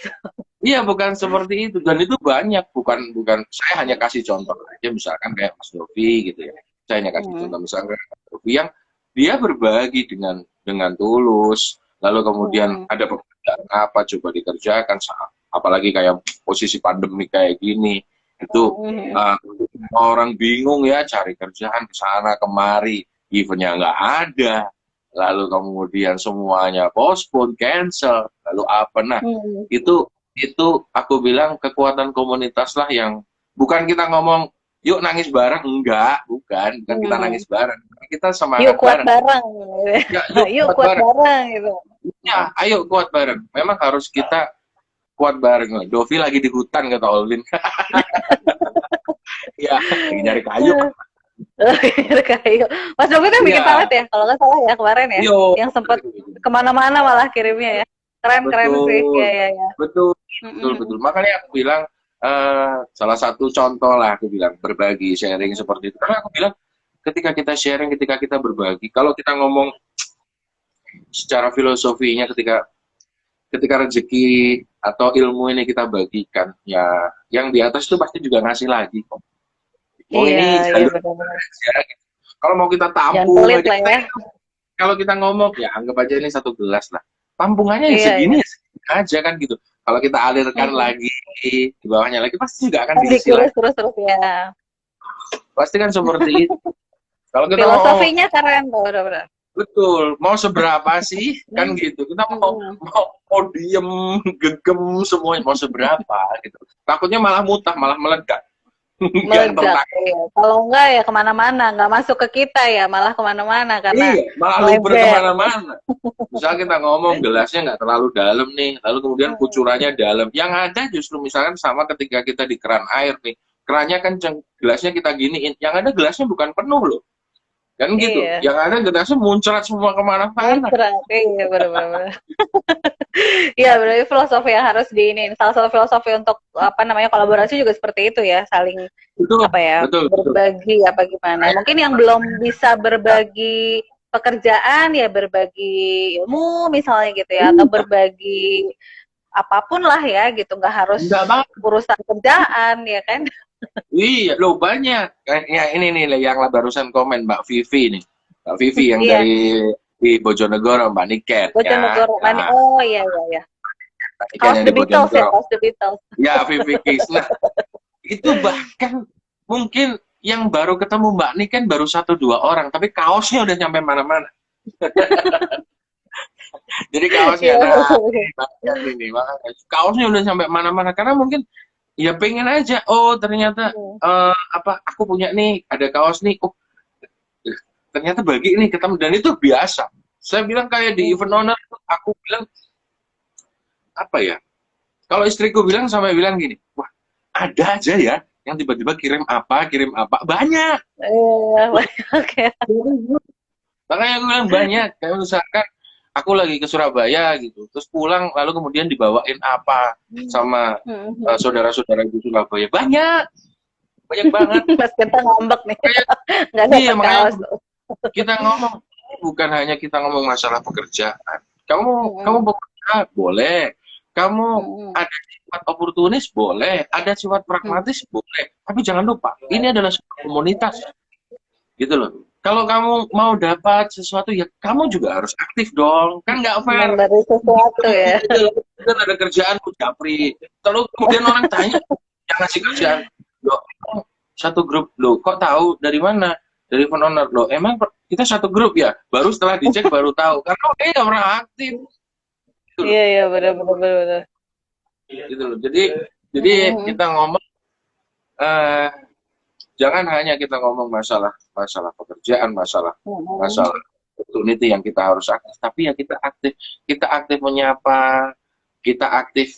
Iya, bukan seperti itu. Dan itu banyak, bukan saya hanya kasih contoh aja, misalkan kayak Mas Dovi gitu ya. Saya hanya kasih contoh misalkan Mas Dovi yang dia berbagi dengan tulus, lalu kemudian ada pekerjaan apa coba dikerjakan, apalagi kayak posisi pandemi kayak gini, itu orang bingung ya cari kerjaan ke sana kemari, eventnya nggak ada, lalu kemudian semuanya postpone, cancel, lalu apa, nah itu aku bilang kekuatan komunitas lah, yang bukan kita ngomong yuk nangis bareng, bukan kita nangis bareng, kita semangat yuk kuat bareng. Ya, yuk kuat bareng gitu. Ya, ayo kuat bareng. Memang harus kita kuat bareng. Dovi lagi di hutan kata Olvin. Ya, lagi nyari kayu. Nyari kayu. Mas Dovi kan bikin palet ya, kalau nggak salah ya kemarin ya, yang sempat kemana-mana malah kirimnya ya. Keren sih. Ya. Betul. Makanya aku bilang salah satu contoh lah aku bilang berbagi sharing seperti itu. Karena aku bilang ketika kita sharing, ketika kita berbagi, kalau kita ngomong secara filosofinya, ketika ketika rezeki atau ilmu ini kita bagikan, ya yang di atas itu pasti juga ngasih lagi kok. Oh Iya, ini iya jalur benar-benar. aja. Kalau mau kita Jangan tampung pelit aja, lah ya. kalau kita ngomong ya anggap aja ini satu gelas lah. Tampungannya ya Iya, iya. segini aja kan gitu. Kalau kita alirkan Mm-mm. lagi di bawahnya lagi pasti juga akan Kan diisi dikurus lagi. terus-terus ya. Pasti kan seperti itu. Kalau kita mau Filosofinya keren tuh, benar-benar. betul, mau seberapa sih kan Mm. gitu. Kita Mm-mm. mau diem, gegem semuanya mau seberapa gitu. Takutnya malah mutah, malah meledak. Nggak Meledak tertak. ya. Kalau enggak ya kemana-mana, nggak masuk ke kita ya, malah kemana-mana karena Iya, malah luber melebar. kemana-mana. Misal kita ngomong gelasnya nggak terlalu dalam nih, lalu kemudian Mm. kucurannya dalam. Yang ada justru misalkan sama ketika kita di keran air nih, kerannya kenceng, gelasnya kita giniin. Yang ada gelasnya bukan penuh loh, kan gitu. Iya, Yang ada gelasnya muncrat semua kemana-mana. muncrat. Iya, benar-benar. Iya, berarti filosofi yang harus diinin. Salah satu filosofi untuk apa namanya kolaborasi juga seperti itu ya, saling Betul, apa ya, betul, betul. berbagi apa gimana. Mungkin yang belum bisa berbagi pekerjaan ya berbagi ilmu misalnya gitu ya, atau Iya, berbagi apapun lah ya gitu, nggak harus enggak banget. urusan kerjaan ya kan. Iya, loh banyak. Kayak ini nih yang barusan komen Mbak Vivi nih. Mbak Vivi yang Iya, dari di Bojonegoro, Mbak Niken ya. Bojonegoro Mani. Nah, Oh iya iya iya. Mbak Niken Kaos yang The di Beatles ya, Bojonegoro. kaos The Beatles. Ya, Vivi Kiss. Nah, itu bahkan mungkin yang baru ketemu Mbak Niken baru satu dua orang, tapi kaosnya udah nyampe mana-mana. Jadi kaosnya, Iya. nah, Mbak Niken ini, makanya kaosnya udah sampai mana-mana. Karena mungkin ya pengen aja, oh ternyata apa aku punya nih, ada kaos nih, oh ternyata bagi ini ketemu dan itu biasa. Saya bilang kayak di event owner, aku bilang apa ya? Kalau istriku bilang sampai bilang gini, wah ada aja ya yang tiba-tiba kirim apa, banyak. Iya, oke. Makanya aku bilang banyak. Kayak misalkan aku lagi ke Surabaya gitu, terus pulang lalu kemudian dibawain apa sama saudara-saudara di Surabaya. Banyak, banyak banget. Mas kita ngambek nih. Kayak Nggak iya dapat makanya kaos. kita ngomong bukan hanya kita ngomong masalah pekerjaan. Kamu bekerja boleh, kamu ada sifat oportunis boleh, ada sifat pragmatis boleh, tapi jangan lupa ini adalah sebuah komunitas, gitu loh. Kalau kamu mau dapat sesuatu ya kamu juga harus aktif dong, kan nggak fair. Memberi sesuatu ya. Kan ada kerjaan Japri, terus kemudian orang tanya yang ngasih kerjaan, loh satu grup loh kok tahu dari mana? Dari phone owner loh, emang kita satu grup ya? Baru setelah dicek baru tahu, karena nggak pernah aktif, gitu loh. Iya iya benar. Gitu loh. Jadi kita ngomong eh, jangan hanya kita ngomong masalah masalah pekerjaan, masalah masalah opportunity yang kita harus aktif, tapi ya kita aktif menyapa, kita aktif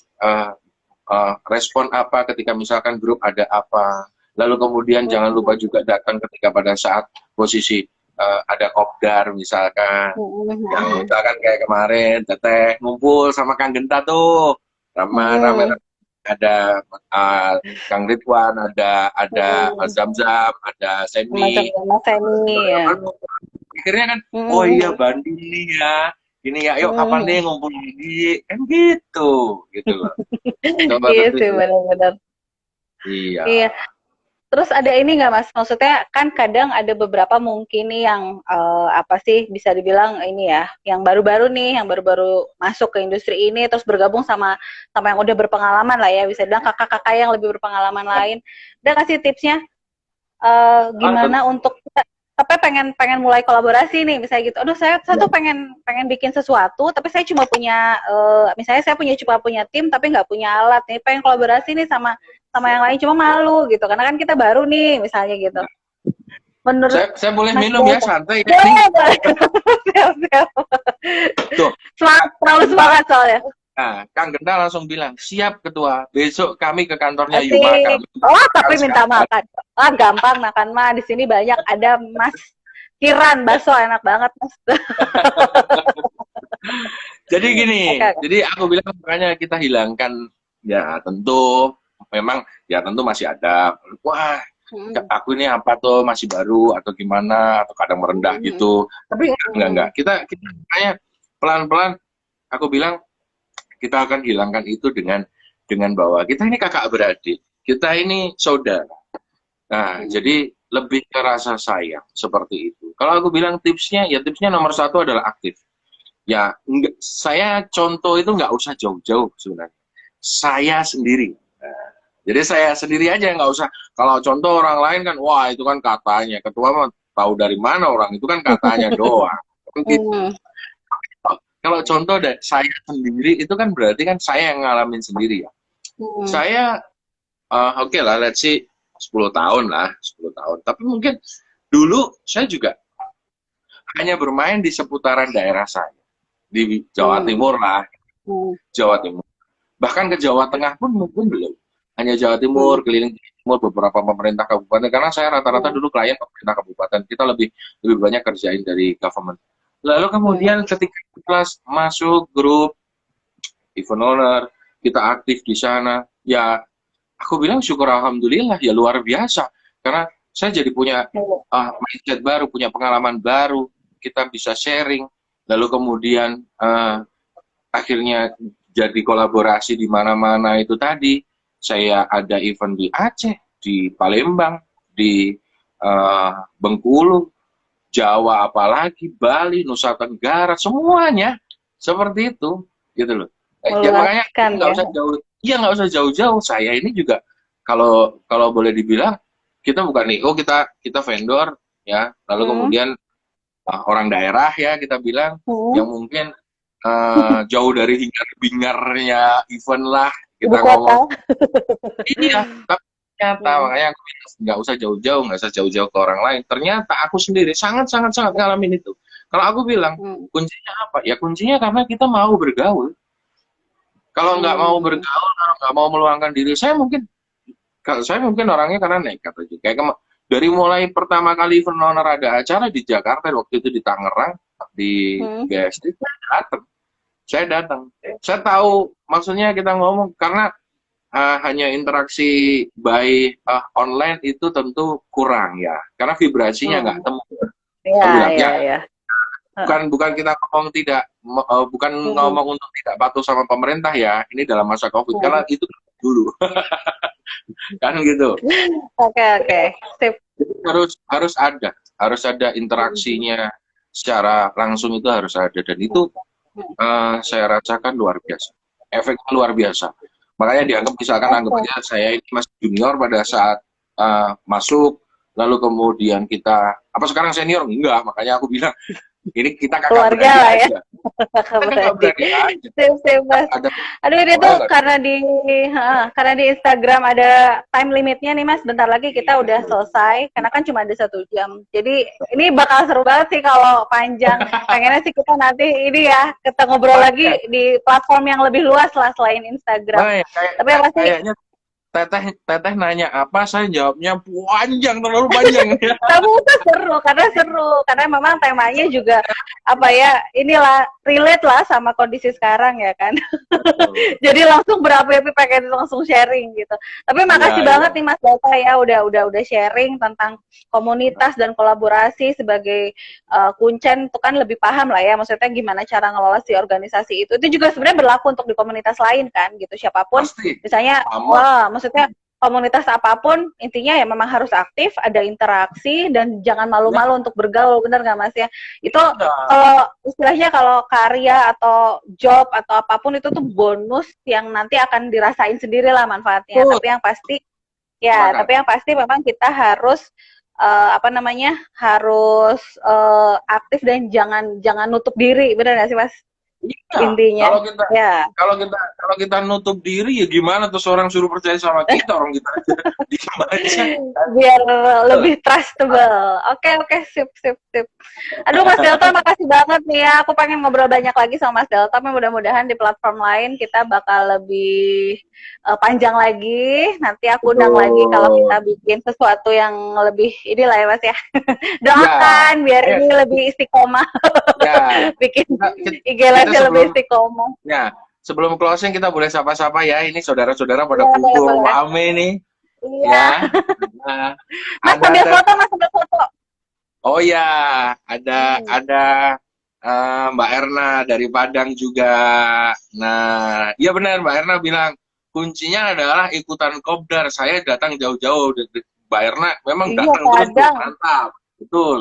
respon apa ketika misalkan grup ada apa, lalu kemudian jangan lupa juga datang ketika pada saat posisi ada kopdar misalkan, yang misalkan kayak kemarin Teteh ngumpul sama Kang Genta tuh, rame ada Kang Ridwan, ada Zam-Zam, ada Macam Semi. Mas Semi ya. Akhirnya kan, oh iya Bandi nih ya, ini ya, yuk kapan nih ngumpul lagi, kan gitu loh. Coba Iya nanti. sih benar-benar. Iya. Iya. Terus ada ini nggak Mas? Maksudnya kan kadang ada beberapa mungkin nih yang apa sih bisa dibilang ini ya, yang baru-baru nih, yang baru-baru masuk ke industri ini, terus bergabung sama yang udah berpengalaman lah ya, bisa bilang kakak-kakak yang lebih berpengalaman lain. Udah kasih tipsnya gimana untuk kita, tapi pengen mulai kolaborasi nih misalnya gitu. Aduh saya tuh pengen bikin sesuatu tapi saya cuma punya misalnya saya cuma punya tim tapi nggak punya alat nih, pengen kolaborasi nih sama yang lain cuma malu gitu karena kan kita baru nih misalnya gitu. Menurut saya boleh Mas minum ya, Boto, santai ya boleh, nih. boleh. Siap. Tuh, Terlalu semangat soalnya. nah, Kang Genta langsung bilang, siap ketua, besok kami ke kantornya Asik. Yumaka. Oh, tapi minta makan. Ah, gampang makan mah. Di sini banyak ada Mas Kiran bakso enak banget, Mas. Jadi gini, Oke. jadi aku bilang makanya kita hilangkan ya tentu memang ya tentu masih ada, wah Hmm. aku ini apa tuh masih baru atau gimana atau kadang merendah Hmm. gitu. Tapi enggak. Hmm. Kita kayak pelan-pelan aku bilang kita akan hilangkan itu dengan bahwa kita ini kakak beradik, kita ini saudara. Nah, Hmm. jadi lebih ke rasa sayang seperti itu. Kalau aku bilang tipsnya, ya tipsnya nomor satu adalah aktif. Ya, enggak, saya contoh itu nggak usah jauh-jauh sebenarnya. Saya sendiri. Nah, jadi saya sendiri aja nggak usah. Kalau contoh orang lain kan, wah itu kan katanya. Ketua mah tahu dari mana orang itu kan katanya doang. Gitu. Hmm. Kalau contoh dari saya sendiri itu kan berarti kan saya yang ngalamin sendiri ya. Hmm. Saya oke lah, let's see 10 tahun lah, 10 tahun. Tapi mungkin dulu saya juga hanya bermain di seputaran daerah saya. Di Jawa Hmm. Timur lah, Hmm. Jawa Timur. Bahkan ke Jawa Tengah pun mungkin belum. Hanya Jawa Hmm. Timur, keliling Timur, beberapa pemerintah kabupaten. Karena saya rata-rata Hmm. dulu klien pemerintah kabupaten. Kita lebih banyak kerjain dari government. Lalu Hmm. kemudian ketika kelas masuk grup event owner, kita aktif di sana. Ya, aku bilang syukur alhamdulillah ya luar biasa. Karena saya jadi punya mindset baru, punya pengalaman baru. Kita bisa sharing. Lalu kemudian akhirnya jadi kolaborasi di mana-mana itu tadi. Saya ada event di Aceh, di Palembang, di Bengkulu, Jawa apalagi, Bali, Nusa Tenggara, semuanya seperti itu, gitu loh. Ya makanya Meluaskan nggak ya. usah jauh, iya nggak usah jauh-jauh. Saya ini juga kalau kalau boleh dibilang kita bukan nih, oh kita vendor ya, lalu Hmm. kemudian orang daerah ya kita bilang Hmm. yang mungkin jauh dari hingar-bingarnya event lah Ibu kita kota. ngomong. Iya, tapi ternyata Hmm. makanya aku bilang nggak usah jauh-jauh ke orang lain. Ternyata aku sendiri sangat sangat sangat ngalamin itu. Kalau aku bilang Hmm. kuncinya apa? Ya kuncinya karena kita mau bergaul. Kalau nggak mau Hmm. bergaul, kalau nggak mau meluangkan diri, saya mungkin orangnya karena nekat aja. Kayak dari mulai pertama kali event owner ada acara di Jakarta waktu itu di Tangerang di Hmm. BSD saya datang. Saya tahu maksudnya kita ngomong karena hanya interaksi by online itu tentu kurang ya karena vibrasinya nggak Hmm. temu. Ya, Aku bilang ya, ya ya. bukan bukan kita ngomong tidak bukan Hmm. ngomong untuk tidak patuh sama pemerintah ya ini dalam masa COVID karena Hmm. itu dulu kan gitu. Oke, oke. Sip. Jadi harus ada interaksinya secara langsung itu harus ada dan itu saya rasakan luar biasa. Efeknya luar biasa. Makanya dianggap misalkan anggap Oke. aja saya ini masih junior pada saat masuk, lalu kemudian kita apa sekarang senior enggak, makanya aku bilang ini kita kakak Keluarga beradik lah ya. aja. Kita kakak Beradik. beradik aja. Sip, sip, Mas. Ada Aduh, ini pokoknya tuh enggak. karena di Instagram ada time limitnya nih, Mas. Bentar lagi kita udah selesai, karena kan cuma ada 1 jam. Jadi ini bakal seru banget sih kalau panjang. Pengennya sih kita nanti ini ya, kita ngobrol lagi di platform yang lebih luas lah selain Instagram. Makanya Tapi yang pasti kayaknya teteh nanya apa saya jawabnya panjang terlalu panjang. kamu tuh karena memang temanya juga apa ya, inilah relate lah sama kondisi sekarang ya kan. Jadi langsung berapi-api pengen langsung sharing gitu. Tapi makasih Iya, banget iya. nih Mas Data ya udah sharing tentang komunitas dan kolaborasi sebagai kuncen itu kan lebih paham lah ya, maksudnya gimana cara ngelola si organisasi itu. Itu juga sebenarnya berlaku untuk di komunitas lain kan gitu. Siapapun Pasti misalnya sama. maksudnya komunitas apapun intinya ya memang harus aktif, ada interaksi dan jangan Ya, malu-malu untuk bergaul, bener nggak Mas ya? Itu iya. kalau istilahnya kalau karya atau job atau apapun itu tuh bonus yang nanti akan dirasain sendiri lah manfaatnya. Betul. Sepakat. Tapi yang pasti memang kita harus apa namanya harus aktif dan jangan nutup diri, benar nggak sih Mas? Iya, Intinya, kalau kita ya. kalau kita kalau kita nutup diri ya gimana terus orang suruh percaya sama kita orang kita aja diem aja. Biar lebih trustable. Oke, sip, sip, sip. Aduh Mas Delta, makasih banget nih ya. Aku pengen ngobrol banyak lagi sama Mas Delta, tapi mudah-mudahan di platform lain kita bakal lebih panjang lagi. Nanti aku undang lagi kalau Betul. kita bikin sesuatu yang lebih inilah ya Mas ya. Ya, Doakan biar eh, ini lebih istiqomah, ya. bikin Kita, kita, IG kita live-nya lebih sebelum istiqomah. ya sebelum closing kita boleh sapa-sapa ya. Ini saudara-saudara pada Iya, boleh, kumpul boleh. rame nih, Iya. ya. Nah, Mas ada sambil foto, Mas sambil foto. oh ya, ada Hmm. ada Mbak Erna dari Padang juga. Nah, iya benar Mbak Erna bilang kuncinya adalah ikutan kopdar. Saya datang jauh-jauh. Mbak Erna memang Iya, datang terus tuh, Padang. mantap. Betul.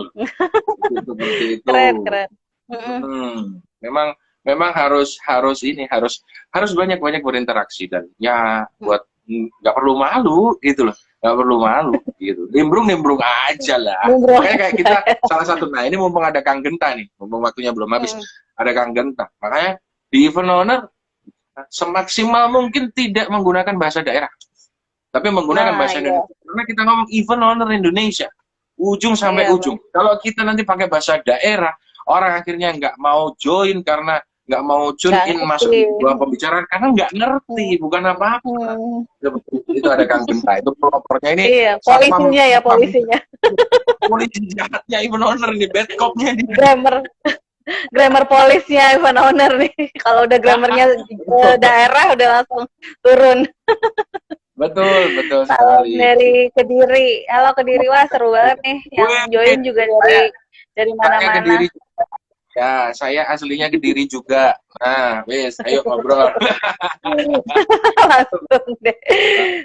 Seperti itu. Keren, keren. Mm-mm. Memang memang harus harus ini harus banyak-banyak berinteraksi dan ya buat nggak perlu malu gitu loh, nggak perlu malu gitu, nimbrung aja lah. Ngobrol Makanya kayak aja kita ya. salah satu, nah ini mumpung ada Kang Genta nih, mumpung waktunya belum habis, Mm. ada Kang Genta, makanya di event owner semaksimal mungkin tidak menggunakan bahasa daerah tapi menggunakan Nah, bahasa iya. Indonesia karena kita ngomong event owner Indonesia ujung sampai Iya, ujung. Kalau kita nanti pakai bahasa daerah, orang akhirnya nggak mau join karena nggak mau tune nggak in masuk ngerti. di sebuah pembicaraan karena nggak ngerti, Hmm. bukan apa-apa. Hmm. Itu ada Kang Genta, itu pelopornya ini Iya, satpam, polisinya ya, satpam polisinya. polisi jahatnya event owner ini, bad copnya dia. Grammar, grammar polisnya event owner nih. Kalau udah grammarnya daerah udah langsung turun. Betul, betul Salam sekali. dari Kediri. Halo Kediri, wah seru banget nih. Yang Wih, join juga saya dari saya mana-mana. Kediri juga. Ya, saya aslinya Kediri juga. Nah, wes, ayo ngobrol. Langsung deh.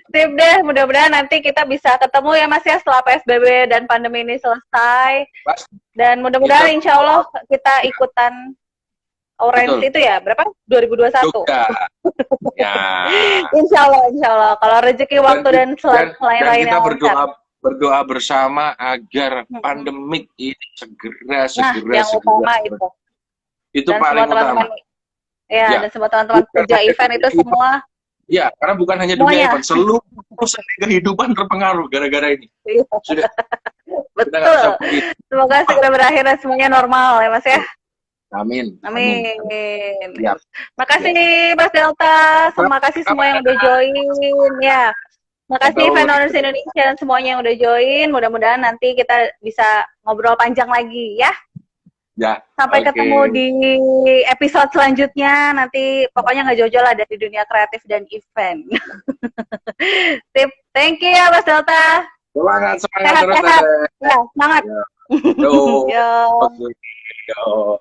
Sip deh, mudah-mudahan nanti kita bisa ketemu ya Mas ya setelah PSBB dan pandemi ini selesai. Pas Dan mudah-mudahan kita insya Allah kita ikutan Orange betul. itu ya, berapa? 2021. Jogja. Ya. Insya Allah, insya Allah. Kalau rezeki, Dan, waktu, dan dan lain-lainnya kita lancar. berdoa bersama agar Mm-mm. pandemik ini segera Nah, yang utama itu. itu Dan semua paling teman-teman, utama. ya, Ya, dan semua teman-teman bukan kerja hanya event itu dunia event, semua, ya, karena bukan hanya dunia semuanya. event, seluruh seni kehidupan terpengaruh gara-gara ini. Iya, Sudah kita nggak bisa betul. begitu. Semoga segera berakhir dan semuanya normal ya Mas ya. Amin, amin, Amin. amin. Ya, Makasih ya. Mas Delta, terima kasih semua yang udah join ya. Makasih Betul. Event Owners Indonesia dan semuanya yang udah join. Mudah-mudahan nanti kita bisa ngobrol panjang lagi ya. Ya, Sampai oke. ketemu di episode selanjutnya. Nanti pokoknya nggak jauh-jauh lah dari dunia kreatif dan event. Sip. Thank you ya Mas Delta. Semangat terus, Sehat-sehat. Teteh. Ya, semangat. Ya. Yo. Yo. Oke. Yo.